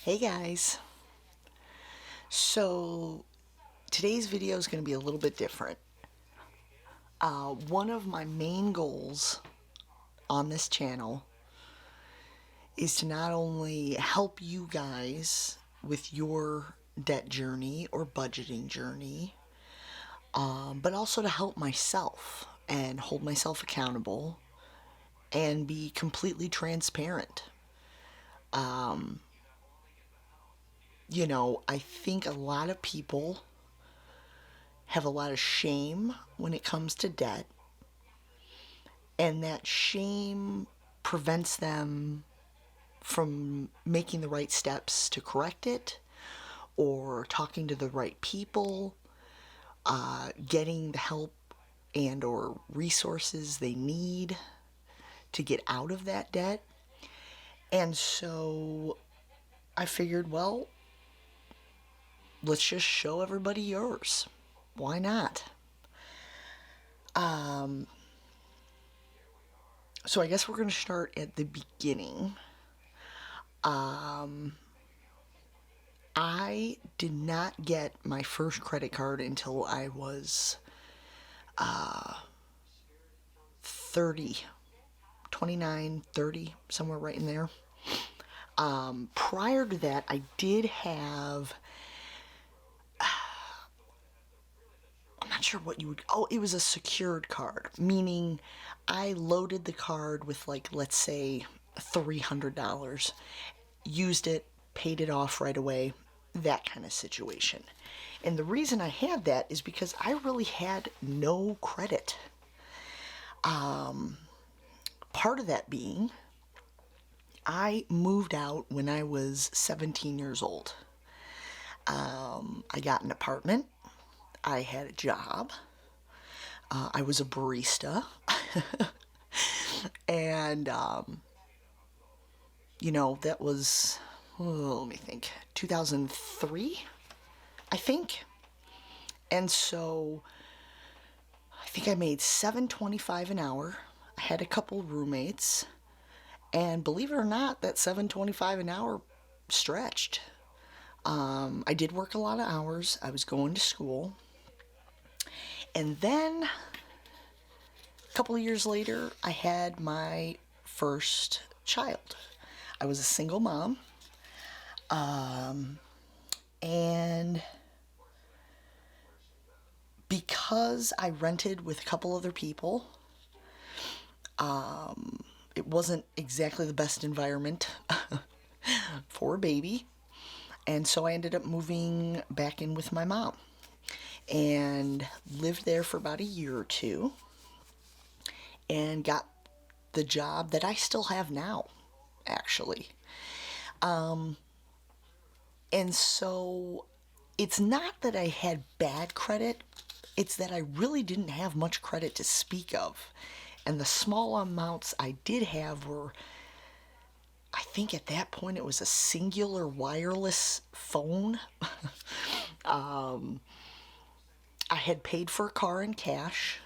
Hey guys. So today's video is going to be a little bit different. One of my main goals on this channel is to not only help you guys with your debt journey or budgeting journey, but also to help myself and hold myself accountable and be completely transparent. I think a lot of people have a lot of shame when it comes to debt, and that shame prevents them from making the right steps to correct it or talking to the right people, getting the help and or resources they need to get out of that debt. And so I figured, well, let's just show everybody yours. Why not? So I guess we're going to start at the beginning. I did not get my first credit card until I was 30, 29, 30, somewhere right in there. Prior to that, I did have, I'm not sure what you would, it was a secured card, meaning I loaded the card with, like, let's say $300, used it, paid it off right away, that kind of situation. And the reason I had that is because I really had no credit. Part of that being, I moved out when I was 17 years old. I got an apartment. I had a job. I was a barista. And, that was, let me think, 2003, I think. And so I think I made $7.25 an hour. I had a couple roommates. And believe it or not, that $7.25 an hour stretched. I did work a lot of hours. I was going to school. And then a couple of years later, I had my first child. I was a single mom. And because I rented with a couple other people, it wasn't exactly the best environment for a baby. And so I ended up moving back in with my mom and lived there for about a year or two and got the job that I still have now, actually. And so it's not that I had bad credit, it's that I really didn't have much credit to speak of. And the small amounts I did have were, I think at that point it was a Singular wireless phone. I had paid for a car in cash.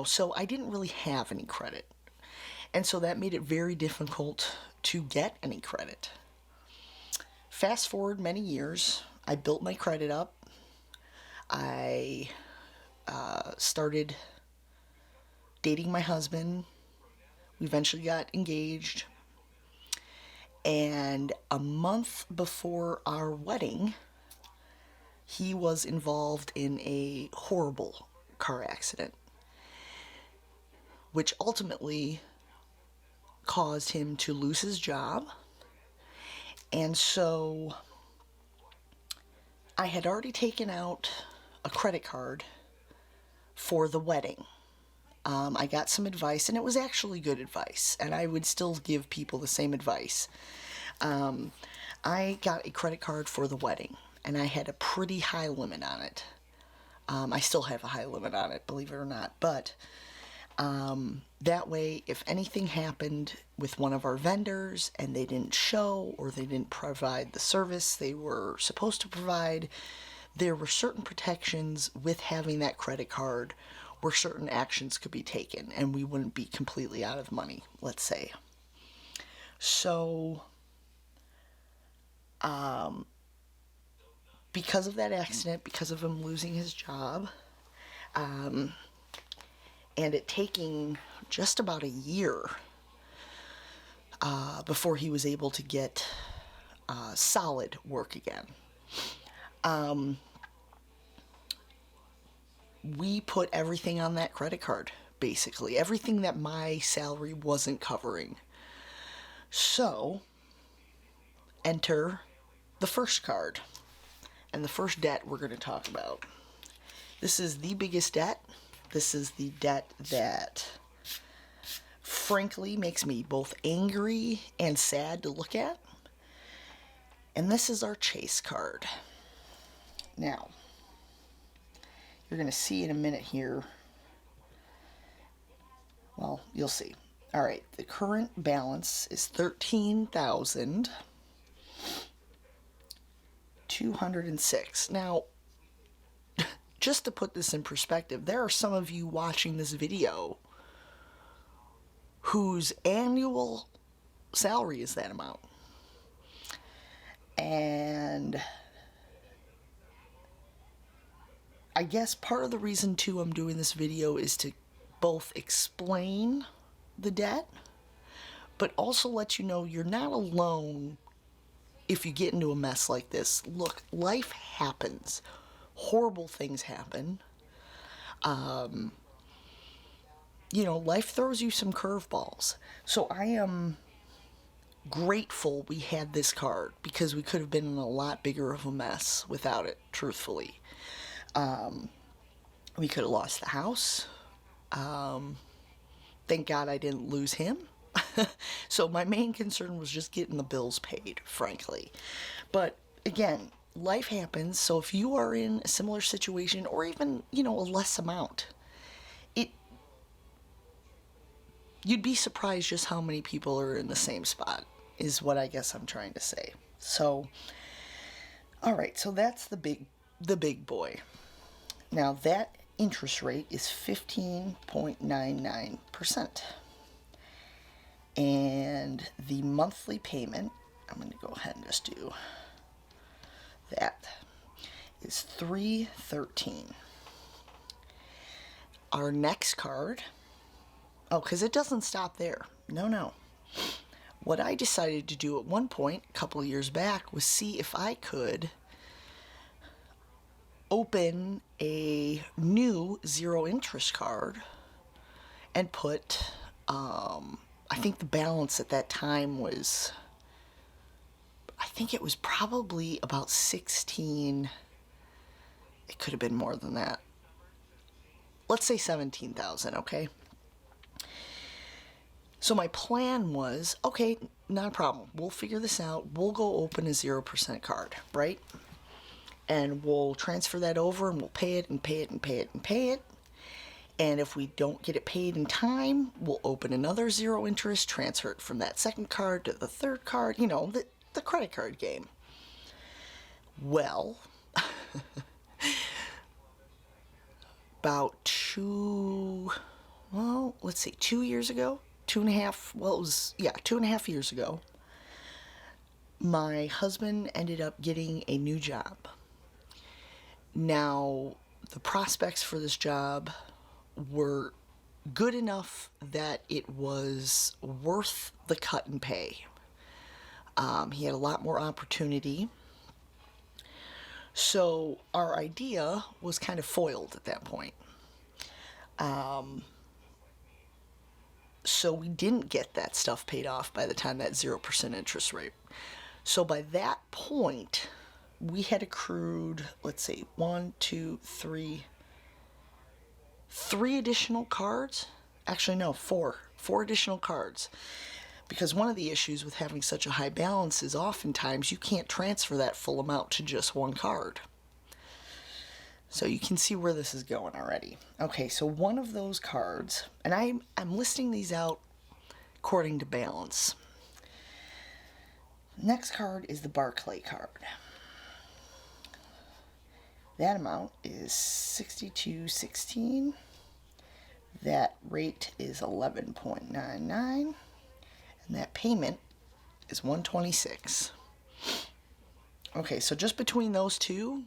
So I didn't really have any credit. And so that made it very difficult to get any credit. Fast forward many years, I built my credit up. I started dating my husband. We eventually got engaged. And a month before our wedding, he was involved in a horrible car accident, which ultimately caused him to lose his job. And so I had already taken out a credit card for the wedding. I got some advice, and it was actually good advice, and I would still give people the same advice. I got a credit card for the wedding, and I had a pretty high limit on it. I still have a high limit on it, believe it or not, but that way, if anything happened with one of our vendors and they didn't show or they didn't provide the service they were supposed to provide, there were certain protections with having that credit card where certain actions could be taken and we wouldn't be completely out of money, let's say. So, because of that accident, because of him losing his job, and it taking just about a year before he was able to get solid work again, we put everything on that credit card, basically. Everything that my salary wasn't covering. So, enter the first card and the first debt we're going to talk about. This is the biggest debt. This is the debt that frankly makes me both angry and sad to look at. And this is our Chase card. Now, you're going to see in a minute here. Well, you'll see. All right, the current balance is $13,206. Now, just to put this in perspective, there are some of you watching this video whose annual salary is that amount. And I guess part of the reason too I'm doing this video is to both explain the debt, but also let you know you're not alone if you get into a mess like this. Look, life happens. Horrible things happen. Life throws you some curveballs. So I am grateful we had this card, because we could have been in a lot bigger of a mess without it, truthfully. We could have lost the house. Thank God I didn't lose him. So my main concern was just getting the bills paid, frankly. But again, life happens. So if you are in a similar situation, or even, a less amount, you'd be surprised just how many people are in the same spot, is what I guess I'm trying to say. So, all right, so that's the big boy. Now that interest rate is 15.99%. And the monthly payment, I'm going to go ahead and just do that, is $313. Our next card, because it doesn't stop there. No. What I decided to do at one point, a couple of years back, was see if I could open a new zero interest card and put, I think the balance at that time was, I think it was probably about 16, it could have been more than that. Let's say 17,000, okay? So my plan was, okay, not a problem. We'll figure this out. We'll go open a 0% card, right? And we'll transfer that over, and we'll pay it and pay it and pay it and pay it. And if we don't get it paid in time, we'll open another zero interest, transfer it from that second card to the third card, the credit card game. Well, about 2 years ago, 2.5 years ago, my husband ended up getting a new job. Now, the prospects for this job were good enough that it was worth the cut in pay. He had a lot more opportunity. So our idea was kind of foiled at that point. So we didn't get that stuff paid off by the time that 0% interest rate. So by that point, we had accrued, let's see, 3 additional cards. Actually, no, 4 additional cards. Because one of the issues with having such a high balance is oftentimes you can't transfer that full amount to just one card. So you can see where this is going already. Okay, so one of those cards, and I'm listing these out according to balance. Next card is the Barclay card. That amount is $62.16. That rate is $11.99. And that payment is $126. Okay, so just between those two,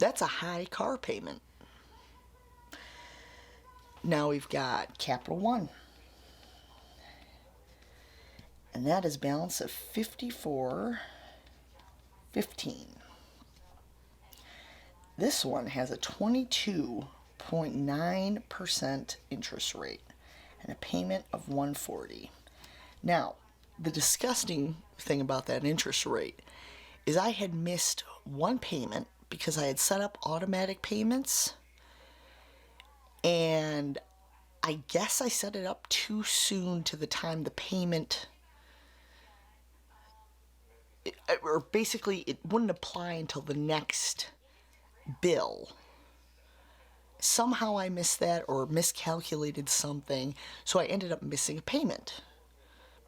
that's a high car payment. Now we've got Capital One, and that is balance of $54.15. This one has a 22.9% interest rate and a payment of $140. Now, the disgusting thing about that interest rate is I had missed one payment because I had set up automatic payments, and I guess I set it up too soon to the time the payment, or basically it wouldn't apply until the next bill. Somehow I missed that or miscalculated something, so I ended up missing a payment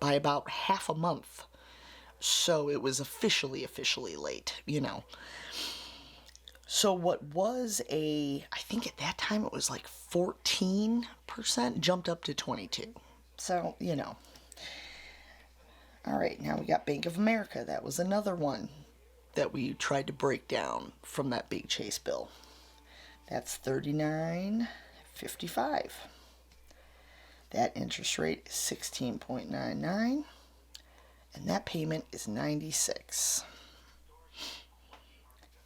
by about half a month. So it was officially late, you know. So what was I think at that time it was like 14%, jumped up to 22. So, you know. All right, now we got Bank of America. That was another one that we tried to break down from that big Chase bill. That's $39.55. That interest rate is 16.99, and that payment is $96.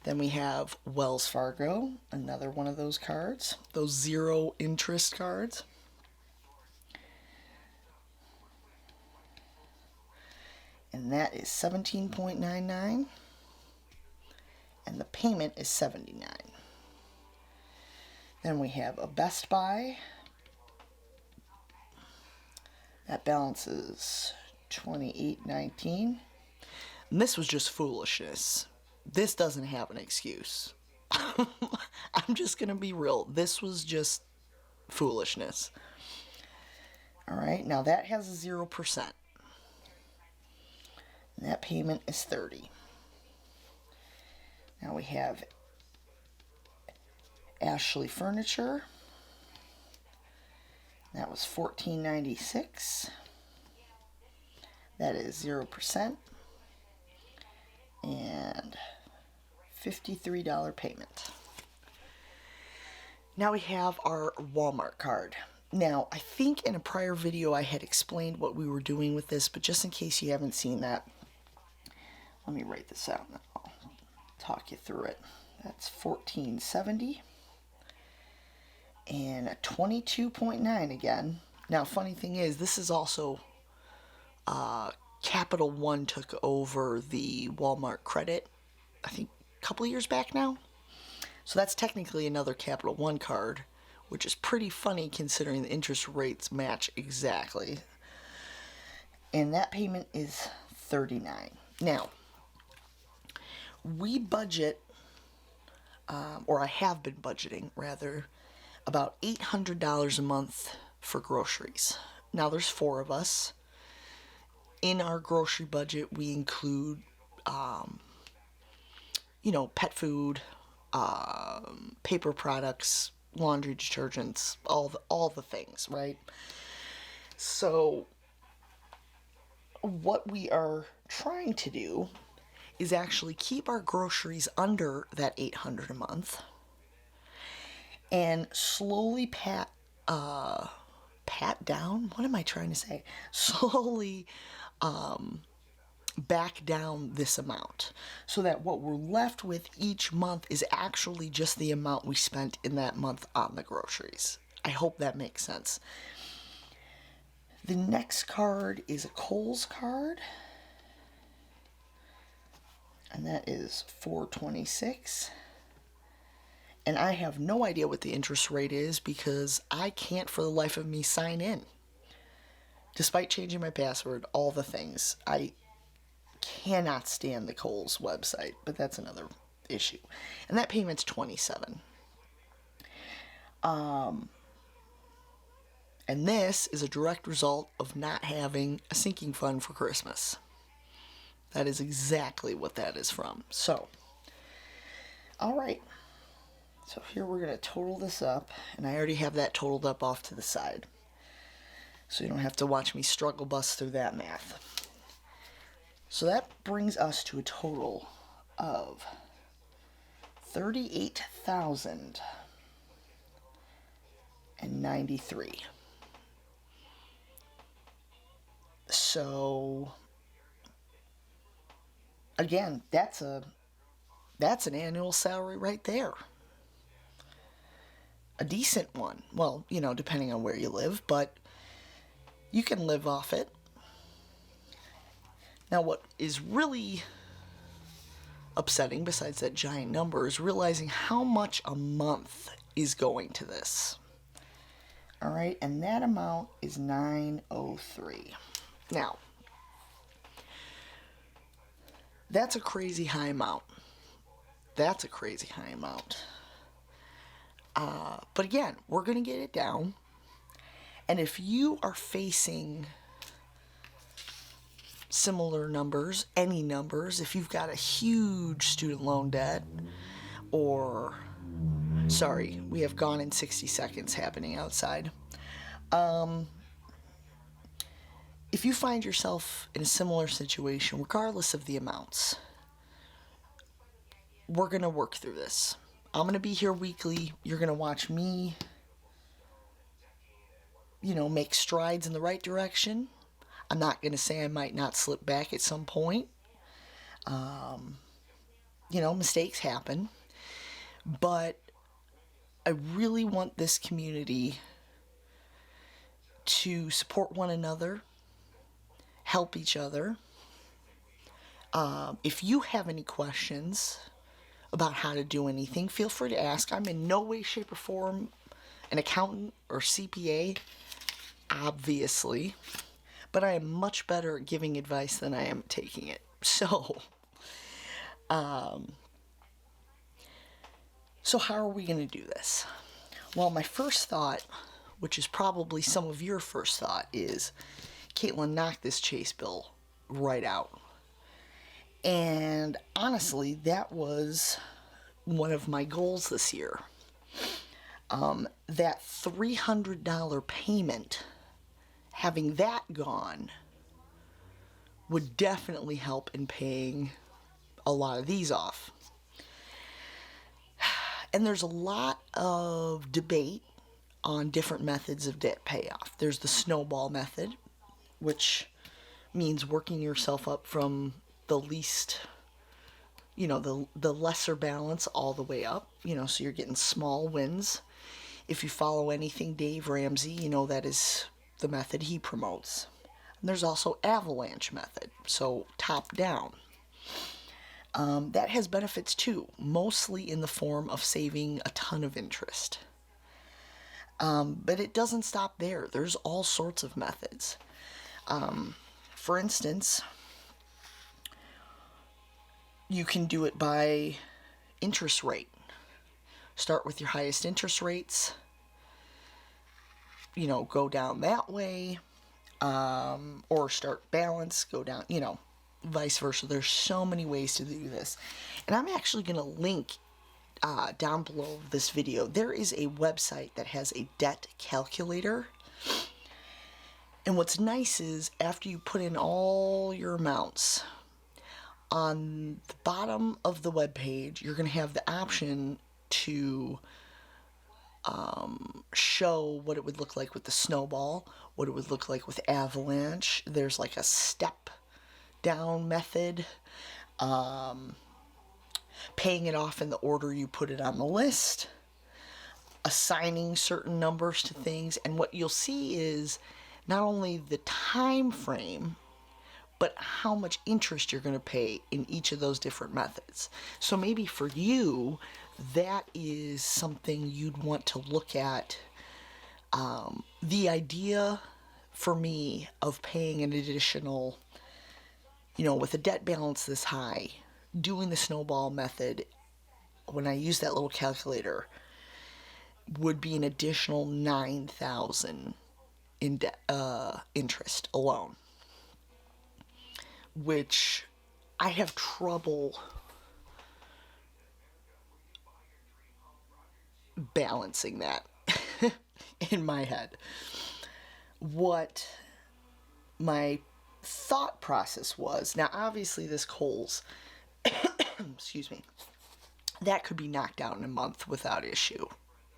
Then we have Wells Fargo, another one of those cards, those zero interest cards. And that is 17.99, and the payment is $79. Then we have a Best Buy. That balance is $28.19. And this was just foolishness. This doesn't have an excuse. I'm just going to be real. This was just foolishness. All right, now that has a 0%. And that payment is $30. Now we have Ashley Furniture. That was $14.96. That is 0%. And $53 payment. Now we have our Walmart card. Now, I think in a prior video I had explained what we were doing with this, but just in case you haven't seen that, let me write this out and I'll talk you through it. That's $14.70 and a 22.9 again. Now, funny thing is, this is also Capital One took over the Walmart credit, I think a couple of years back now. So that's technically another Capital One card, which is pretty funny considering the interest rates match exactly. And that payment is $39. Now, we budget, or I have been budgeting rather, about $800 a month for groceries. Now there's 4 of us. In our grocery budget, we include, pet food, paper products, laundry detergents, all the things, right? So what we are trying to do is actually keep our groceries under that $800 a month and slowly pat down. What am I trying to say? Slowly back down this amount so that what we're left with each month is actually just the amount we spent in that month on the groceries. I hope that makes sense. The next card is a Kohl's card, and that is $4.26. And I have no idea what the interest rate is because I can't for the life of me sign in. Despite changing my password, all the things, I cannot stand the Kohl's website, but that's another issue. And that payment's $27. And this is a direct result of not having a sinking fund for Christmas. That is exactly what that is from. So, all right. So here we're going to total this up, and I already have that totaled up off to the side. So you don't have to watch me struggle bust through that math. So that brings us to a total of $38,093. So again, that's an annual salary right there. A decent one. Well, depending on where you live, but you can live off it. Now, what is really upsetting, besides that giant number, is realizing how much a month is going to this. All right, and that amount is $903. Now, that's a crazy high amount. But again, we're going to get it down. And if you are facing similar numbers, any numbers, if you've got a huge student loan debt, or, sorry, we have Gone in 60 Seconds happening outside. If you find yourself in a similar situation, regardless of the amounts, we're going to work through this. I'm going to be here weekly. You're going to watch me, make strides in the right direction. I'm not going to say I might not slip back at some point. Mistakes happen. But I really want this community to support one another, help each other. If you have any questions about how to do anything, feel free to ask. I'm in no way, shape, or form an accountant or CPA, obviously, but I am much better at giving advice than I am taking it. So how are we going to do this? Well, my first thought, which is probably some of your first thought, is Caitlin, knock this Chase bill right out. And honestly, that was one of my goals this year. That $300 payment, having that gone, would definitely help in paying a lot of these off. And there's a lot of debate on different methods of debt payoff. There's the snowball method, which means working yourself up from the least, the lesser balance all the way up, so you're getting small wins. If you follow anything Dave Ramsey, that is the method he promotes. And there's also avalanche method, so top down. That has benefits too, mostly in the form of saving a ton of interest. But it doesn't stop there. There's all sorts of methods. For instance, you can do it by interest rate. Start with your highest interest rates, go down that way, or start balance, go down, vice versa. There's so many ways to do this. And I'm actually going to link down below this video. There is a website that has a debt calculator. And what's nice is after you put in all your amounts, on the bottom of the web page, you're going to have the option to show what it would look like with the snowball, what it would look like with avalanche. There's like a step down method, paying it off in the order you put it on the list, assigning certain numbers to things. And what you'll see is not only the time frame, but how much interest you're going to pay in each of those different methods. So maybe for you, that is something you'd want to look at. The idea for me of paying an additional, with a debt balance this high, doing the snowball method, when I use that little calculator, would be an additional $9,000 in interest alone, which I have trouble balancing that in my head. what my thought process was. Now, obviously, this Kohl's, excuse me, that could be knocked out in a month without issue,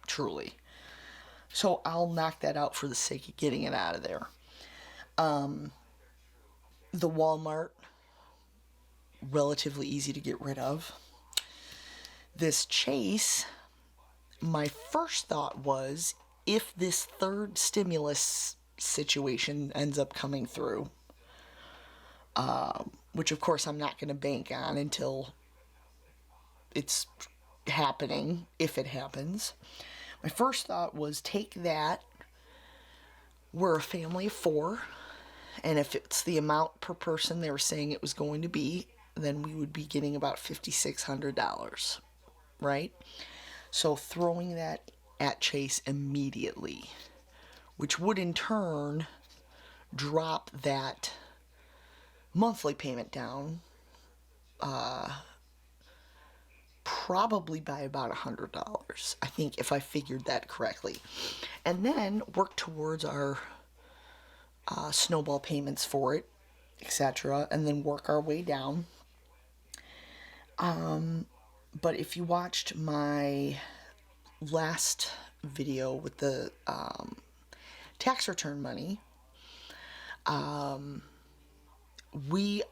truly. So I'll knock that out for the sake of getting it out of there. The Walmart, relatively easy to get rid of. This Chase, my first thought was, if this third stimulus situation ends up coming through, which of course I'm not going to bank on until it's happening, if it happens. My first thought was take that. We're a family of 4, and if it's the amount per person they were saying it was going to be, then we would be getting about $5,600, right? So throwing that at Chase immediately, which would in turn drop that monthly payment down probably by about $100, I think, if I figured that correctly. And then work towards our snowball payments for it, etc., and then work our way down. But if you watched my last video with the tax return money, we,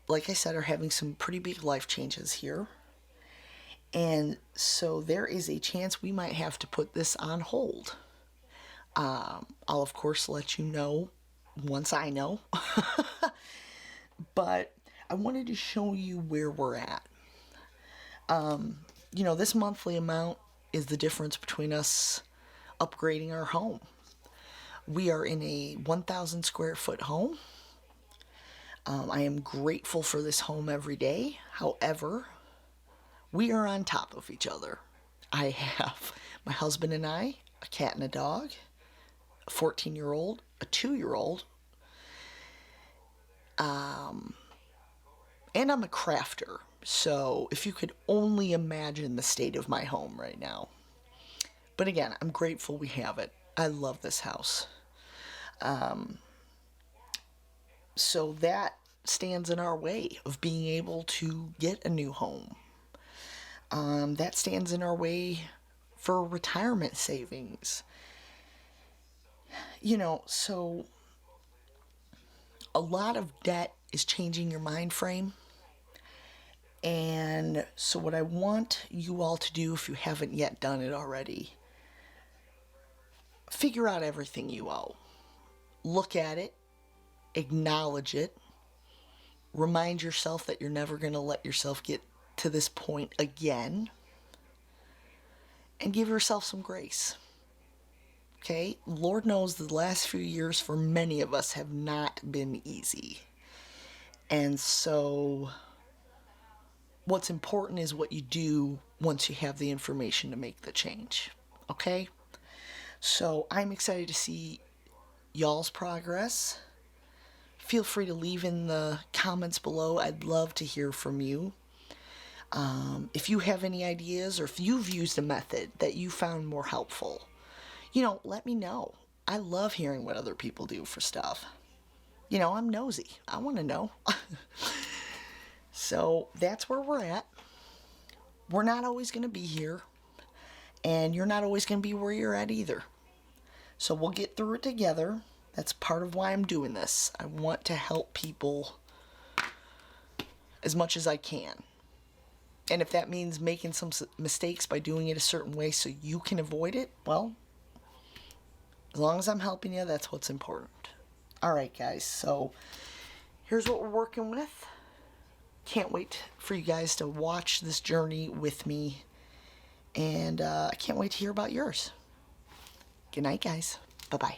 like I said, are having some pretty big life changes here. And so there is a chance we might have to put this on hold. I'll, of course, let you know once I know. But I wanted to show you where we're at. This monthly amount is the difference between us upgrading our home. We are in a 1,000 square foot home. I am grateful for this home every day. However, we are on top of each other. I have my husband and I, a cat and a dog, a 14-year-old, a 2-year-old, and I'm a crafter. So if you could only imagine the state of my home right now. But again, I'm grateful we have it. I love this house. So that stands in our way of being able to get a new home. That stands in our way for retirement savings. So a lot of debt is changing your mind frame. And so what I want you all to do, if you haven't yet done it already, figure out everything you owe. Look at it, acknowledge it, remind yourself that you're never going to let yourself get to this point again, and give yourself some grace. Okay? Lord knows the last few years for many of us have not been easy. And so what's important is what you do once you have the information to make the change. Okay? So I'm excited to see y'all's progress. Feel free to leave in the comments below. I'd love to hear from you. If you have any ideas, or if you've used a method that you found more helpful, let me know. I love hearing what other people do for stuff. I'm nosy. I want to know. So that's where we're at. We're not always going to be here, and you're not always going to be where you're at either. So we'll get through it together. That's part of why I'm doing this. I want to help people as much as I can. And if that means making some mistakes by doing it a certain way so you can avoid it, well, as long as I'm helping you, that's what's important. All right, guys, so here's what we're working with. Can't wait for you guys to watch this journey with me, and I can't wait to hear about yours. Good night, guys. Bye-bye.